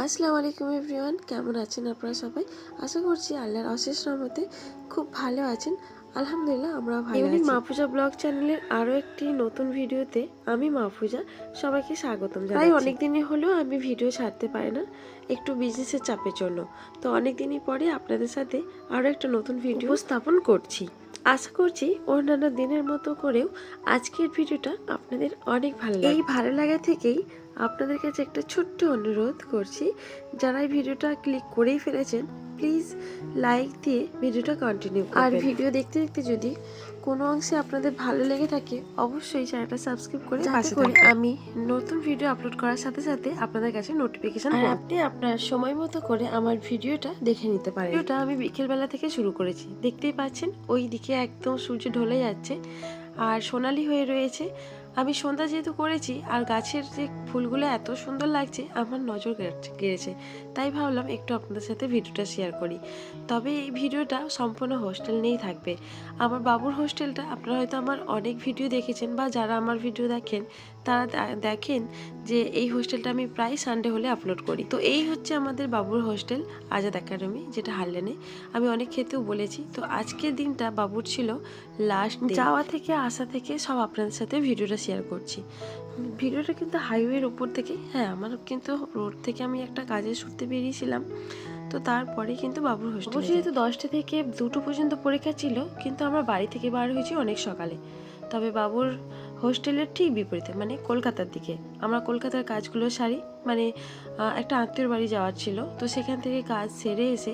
আসসালামু আলাইকুম এভরিওয়ান, কেমন আছেন আপনারা সবাই? আশা করছি আল্লাহর অশেষ রহমতে খুব ভালো আছেন। আলহামদুলিল্লাহ আমরাও ভালো আছি। মাহফুজা ব্লগ চ্যানেলের আরও একটি নতুন ভিডিওতে আমি মাহফুজা সবাইকে স্বাগতম জানাচ্ছি। প্রায় অনেক দিনই হলো আমি ভিডিও ছাড়তে পারি না, একটু বিজনেসের চাপের জন্য। তো অনেক দিনই পরে আপনাদের সাথে আরও একটা নতুন ভিডিও উপস্থাপন করছি। আশা করছি অন্যান্য দিনের মতো করেও আজকের ভিডিওটা আপনাদের অনেক ভালো লাগবে। এই ভালো লাগা থেকেই আপনাদের কাছে একটা ছোট্ট অনুরোধ করছি, যারা এই ভিডিওটা ক্লিক করেই ফেলেছেন প্লিজ লাইক দিয়ে ভিডিওটা কন্টিনিউ করবেন। আর ভিডিও দেখতে দেখতে যদি কোনো অংশে আপনাদের ভালো লেগে থাকে অবশ্যই চ্যানেলটা সাবস্ক্রাইব করে পাশে থাকবেন। আমি নতুন ভিডিও আপলোড করার সাথে সাথে আপনাদের কাছে নোটিফিকেশন আর আপনি আপনার সময় মতো করে আমার ভিডিওটা দেখে নিতে পারেন। ভিডিওটা আমি বিকেলবেলা থেকে শুরু করেছি, দেখতেই পাচ্ছেন ওই দিকে একদম সূর্য ঢলে যাচ্ছে আর সোনালি হয়ে রয়েছে। আমি সন্ধ্যা যেহেতু করেছি আর গাছের যে ফুলগুলো এত সুন্দর লাগছে আমার নজর কেড়েছে, তাই ভাবলাম একটু আপনাদের সাথে ভিডিওটা শেয়ার করি। তবে এই ভিডিওটা সম্পূর্ণ হোস্টেল নিয়েই থাকবে। আমার বাবুর হোস্টেলটা আপনারা হয়তো আমার অনেক ভিডিও দেখেছেন বা যারা আমার ভিডিও দেখেন তারা দেখেন যে এই হোস্টেলটা আমি প্রায় সানডে হলে আপলোড করি। তো এই হচ্ছে আমাদের বাবুর হোস্টেল আজাদ একাডেমি, যেটা হারলেনে। আমি অনেক ক্ষেত্রেও বলেছি। তো আজকের দিনটা বাবুর ছিল লাস্ট, যাওয়া থেকে আসা থেকে সব আপনাদের সাথে ভিডিওটা শেয়ার করছি। ভিডিওটা কিন্তু হাইওয়ের ওপর থেকে, হ্যাঁ আমার কিন্তু রোড থেকে আমি একটা কাজে ছুটতে বেরিয়েছিলাম। তো তারপরে কিন্তু বাবুর হোস্টেল, অবশ্যই তো 10টা থেকে 2টো পর্যন্ত পরীক্ষা ছিল, কিন্তু আমরা বাড়ি থেকে বার হয়েছি অনেক সকালে। তবে বাবুর হোস্টেলের ঠিক বিপরীতে, মানে কলকাতার দিকে। আমরা কলকাতার কাজগুলো সারি, মানে একটা আত্মীয়র বাড়ি যাওয়ার ছিল। তো সেখান থেকে কাজ সেরে এসে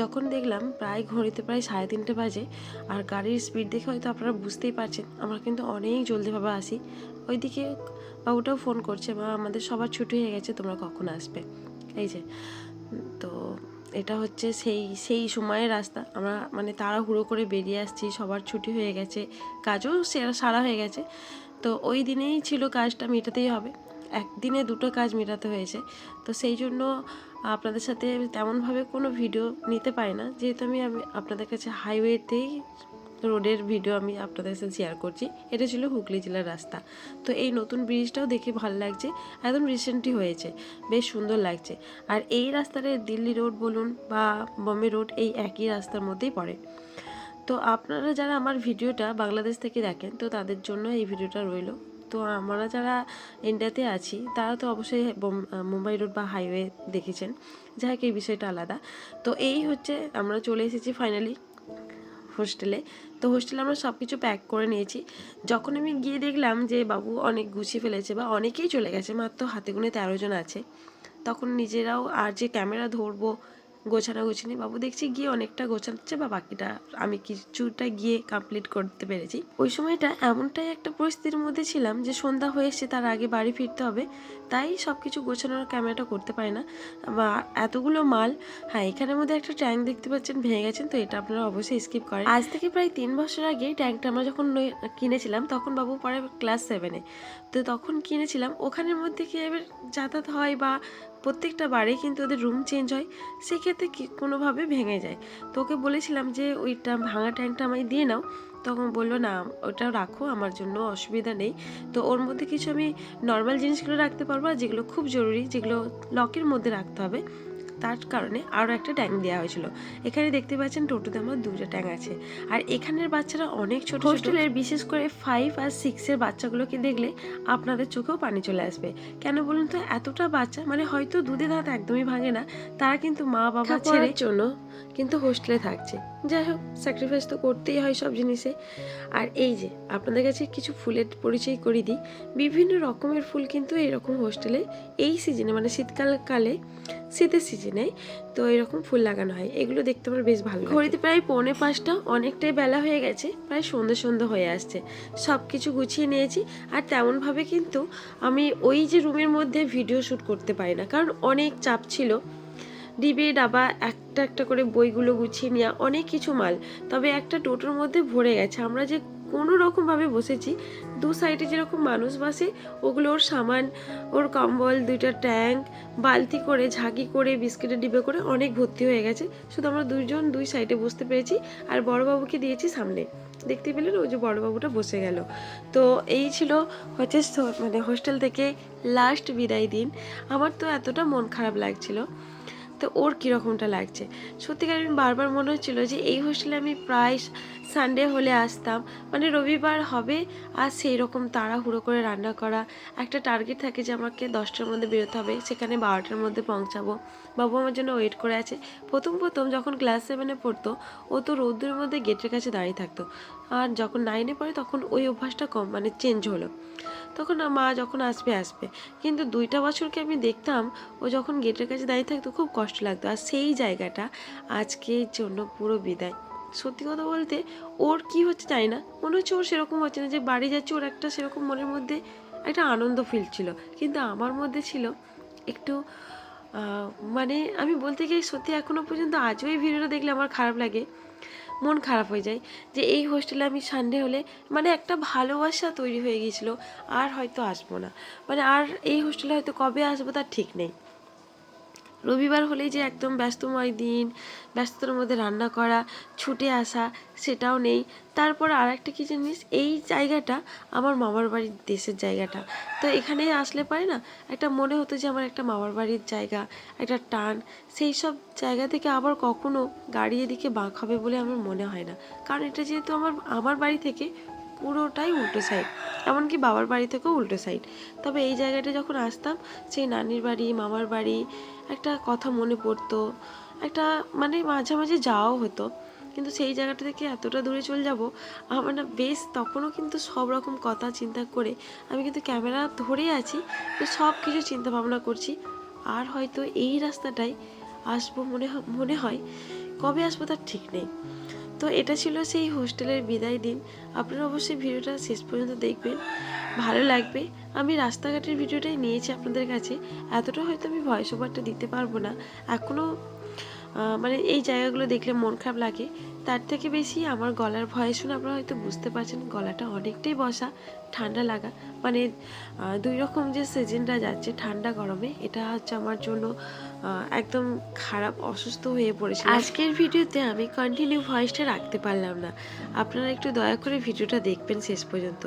যখন দেখলাম প্রায় ঘড়িতে প্রায় 3:30 বাজে, আর গাড়ির স্পিড দেখে হয়তো আপনারা বুঝতেই পারছেন আমরা কিন্তু অনেক জলদিভাবে আসি। ওইদিকে বাবুটাও ফোন করছে, মা আমাদের সবার ছুটি হয়ে গেছে, তোমরা কখন আসবে। এই যে, তো এটা হচ্ছে সেই সময়ের রাস্তা। আমরা মানে তাড়াহুড়ো করে বেরিয়ে আসছি, সবার ছুটি হয়ে গেছে, কাজও সারা হয়ে গেছে। তো ওই দিনেই ছিল কাজটা মেটাতেই হবে, একদিনে 2টো কাজ মেটাতে হয়েছে। তো সেই জন্য আপনাদের সাথে তেমনভাবে কোনো ভিডিও নিতে পারি না, যেহেতু আমি আপনাদের কাছে হাইওয়েতেই রোডের ভিডিও আমি আপনাদের সাথে শেয়ার করছি। এটা ছিল হুগলি জেলার রাস্তা। তো এই নতুন ব্রিজটাও দেখে ভালো লাগছে, একদম রিসেন্টলি হয়েছে, বেশ সুন্দর লাগছে। আর এই রাস্তাটা দিল্লি রোড বলুন বা বম্বে রোড এই একই রাস্তার মধ্যেই পড়ে। তো আপনারা যারা আমার ভিডিওটা বাংলাদেশ থেকে দেখেন তো তাদের জন্য এই ভিডিওটা রইল। তো আমরা যারা ইন্ডিয়াতে আছি তারা তো অবশ্যই মুম্বাই রোড বা হাইওয়ে দেখেছেন, যাই হোক এই বিষয়টা আলাদা। তো এই হচ্ছে আমরা চলে এসেছি ফাইনালি হোস্টেলে। তো হোস্টেলে আমরা সব কিছু প্যাক করে নিয়েছি। যখন আমি গিয়ে দেখলাম যে বাবু অনেক গুছিয়ে ফেলেছে বা অনেকেই চলে গেছে, মাত্র হাতে গুনে 13 জন আছে, তখন নিজেরাও আর যে ক্যামেরা ধরবো গোছানোগুছি নেই, বাবু দেখছি গিয়ে অনেকটা গোছাচ্ছে বা বাকিটা আমি কিছুটা গিয়ে কমপ্লিট করতে পেরেছি। ওই সময়টা এমনটাই একটা পরিস্থিতির মধ্যে ছিলাম যে সন্ধ্যা হয়ে এসে তার আগে বাড়ি ফিরতে হবে, তাই সব কিছু গোছানোর ক্যামেরাটা করতে পারি না বা এতগুলো মাল। হ্যাঁ, এখানের মধ্যে একটা ট্যাঙ্ক দেখতে পাচ্ছেন ভেঙে গেছেন, তো এটা আপনারা অবশ্যই স্কিপ করেন। আজ থেকে প্রায় 3 বছর আগে ট্যাঙ্কটা আমরা যখন কিনেছিলাম তখন বাবু পড়ে ক্লাস 7-এ। তো তখন কিনেছিলাম, ওখানের মধ্যে কি এবার যাতায়াত হয় বা প্রত্যেকটা বারে কিন্তু ওদের রুম চেঞ্জ হয়, সেক্ষেত্রে কোনোভাবে ভেঙে যায়। তো ওকে বলেছিলাম যে ওইটা ভাঙা ট্যাঙ্কটা আমায় দিয়ে নাও, তখন বললো না ওটা রাখো, আমার জন্য অসুবিধা নেই। তো ওর মধ্যে কিছু আমি নর্মাল জিনিসগুলো রাখতে পারবো, আর যেগুলো খুব জরুরি, যেগুলো লকের মধ্যে রাখতে হবে, তার কারণে আরও একটা ট্যাঙ্ক দেওয়া হয়েছিল। এখানে দেখতে পাচ্ছেন টোটোতে আমার 2টা ট্যাঙ্ক আছে। আর এখানের বাচ্চারা অনেক ছোট, হোস্টেলের বিশেষ করে 5 আর 6-এর বাচ্চাগুলোকে দেখলে আপনাদের চোখেও পানি চলে আসবে। কেন বলুন তো, এতটা বাচ্চা, মানে হয়তো দুধে দাঁত একদমই ভাঙে না, তারা কিন্তু মা বাবা ছেড়ে জন্য কিন্তু হোস্টেলে থাকছে। যাই হোক, স্যাক্রিফাইস তো করতেই হয় সব জিনিসে। আর এই যে আপনাদের কাছে কিছু ফুলের পরিচয় করে দিই, বিভিন্ন রকমের ফুল কিন্তু এরকম হোস্টেলে এই সিজনে, মানে শীতের সিজনে তো এরকম ফুল লাগানো হয়। এগুলো দেখতে আমার বেশ ভালো লাগে। ঘড়িতে প্রায় 4:45, অনেকটাই বেলা হয়ে গেছে, প্রায় সন্ধ্যে হয়ে আসছে। সব কিছু গুছিয়ে নিয়েছি, আর তেমনভাবে কিন্তু আমি ওই যে রুমের মধ্যে ভিডিও শ্যুট করতে পারি না, কারণ অনেক চাপ ছিল। ডিবে ডাবা একটা একটা করে বইগুলো গুছিয়ে নেওয়া, অনেক কিছু মাল। তবে একটা টোটোর মধ্যে ভরে গেছে, আমরা যে কোনো রকমভাবে বসেছি। দু সাইডে যেরকম মানুষ বসে ওগুলো ওর সামান, ওর কম্বল, 2টা ট্যাঙ্ক, বালতি করে, ঝাঁকি করে, বিস্কিটের ডিবে করে অনেক ভর্তি হয়ে গেছে। শুধু আমরা দুইজন দুই সাইডে বসতে পেরেছি, আর বড়োবাবুকে দিয়েছি সামনে। দেখতে পেলেন ওই যে বড়োবাবুটা বসে গেল। তো এই ছিল হচ্ছে মানে হোস্টেল থেকে লাস্ট বিদায় দিন। আমার তো এতটা মন খারাপ লাগছিল, তো ওর কীরকমটা লাগছে। সত্যিকার আমি বারবার মনে হচ্ছিলো যে এই হোস্টেলে আমি প্রায় সানডে হলে আসতাম, মানে রবিবার হবে আর সেই রকম তাড়াহুড়ো করে রান্না করা। একটা টার্গেট থাকে যে আমাকে 10টার মধ্যে বেরোতে হবে, সেখানে 12টার মধ্যে পৌঁছাবো। বাবু আমার জন্য ওয়েট করে আছে। প্রথম যখন ক্লাস 7-এ পড়তো, ও তো রোদ্দুরের মধ্যে গেটের কাছে দাঁড়িয়ে থাকতো। আর যখন 9-এ পড়ে তখন ওই অভ্যাসটা কম, মানে চেঞ্জ হলো। তখন মা যখন আসবে আসবে, কিন্তু 2টা বছরকে আমি দেখতাম ও যখন গেটের কাছে দাঁড়িয়ে থাকতো খুব কষ্ট লাগতো। আর সেই জায়গাটা আজকের জন্য পুরো বিদায়। সত্যি কথা বলতে ওর কি হচ্ছে জানি না, মনে হচ্ছে ওর সেরকম হচ্ছে না যে বাড়ি যাচ্ছে, ওর একটা সেরকম মনের মধ্যে একটা আনন্দ ফিল ছিল। কিন্তু আমার মধ্যে ছিল একটু মানে আমি বলতে গিয়ে সত্যি এখনও পর্যন্ত আজও এই ভিডিওটা দেখলে আমার খারাপ লাগে, মন খারাপ হয়ে যায় যে এই হোস্টেলে আমি সানডে হলে মানে একটা ভালোবাসা তৈরি হয়ে গিয়েছিল, আর হয়তো আসবো না, মানে আর এই হোস্টেলে হয়তো কবে আসবো তার ঠিক নেই। রবিবার হলেই যে একদম ব্যস্তময় দিন, ব্যস্ততার মধ্যে রান্না করা, ছুটে আসা, সেটাও নেই। তারপর আর একটা কী জিনিস, এই জায়গাটা আমার মামার বাড়ির দেশের জায়গাটা, তো এখানে আসলে পারে না একটা মনে হতো যে আমার একটা মামার বাড়ির জায়গা, একটা টান। সেই সব জায়গা থেকে আবার কখনো গাড়ি এদিকে বাঁক হবে বলে আমার মনে হয় না, কারণ এটা যেহেতু আমার আমার বাড়ি থেকে পুরোটাই উল্টো সাইড, এমনকি বাবার বাড়ি থেকেও উল্টো সাইড। তবে এই জায়গাটা যখন আসতাম, সেই নানির বাড়ি, মামার বাড়ি, একটা কথা মনে পড়তো, একটা মানে মাঝে মাঝে যাওয়াও হতো। কিন্তু সেই জায়গাটা থেকে এতটা দূরে চলে যাব আমার না বেশ, তখনও কিন্তু সব রকম কথা চিন্তা করে আমি কিন্তু ক্যামেরা ধরে আছি, তো সব কিছু চিন্তা ভাবনা করছি। আর হয়তো এই রাস্তাটাই আসবো মনে হয়, কবে আসবো তার ঠিক নেই। তো এটা ছিল সেই হোস্টেলের বিদায় দিন। আপনারা অবশ্যই ভিডিওটা শেষ পর্যন্ত দেখবেন, ভালো লাগবে। আমি রাস্তাঘাটের ভিডিওটাই নিয়েছি আপনাদের কাছে, এতটা হয়তো আমি ভয়েস ওভারটা দিতে পারবো না এখনও। মানে এই জায়গাগুলো দেখলে মন খারাপ লাগে, তার থেকে বেশি আমার গলার ভয়েস শুনে আপনারা হয়তো বুঝতে পারছেন গলাটা অনেকটাই বসা, ঠান্ডা লাগা। মানে দুই রকম যে সিজনটা যাচ্ছে ঠান্ডা গরমে, এটা হচ্ছে আমার জন্য একদম খারাপ, অসুস্থ হয়ে পড়েছে। আজকের ভিডিওতে আমি কন্টিনিউ ভয়েসটা রাখতে পারলাম না, আপনারা একটু দয়া করে ভিডিওটা দেখবেন শেষ পর্যন্ত।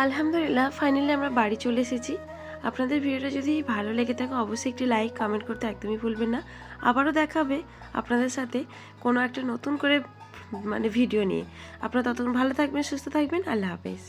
আলহামদুলিল্লাহ ফাইনালি আমরা বাড়ি চলে এসেছি। আপনাদের ভিডিওটা যদি ভালো লেগে থাকে অবশ্যই একটি লাইক কমেন্ট করতে একদমই ভুলবেন না। আবারও দেখা হবে আপনাদের সাথে কোনো একটা নতুন করে ভিডিও নিয়ে। আপনারা ততক্ষণ ভালো থাকবেন, সুস্থ থাকবেন। আল্লাহ হাফেজ।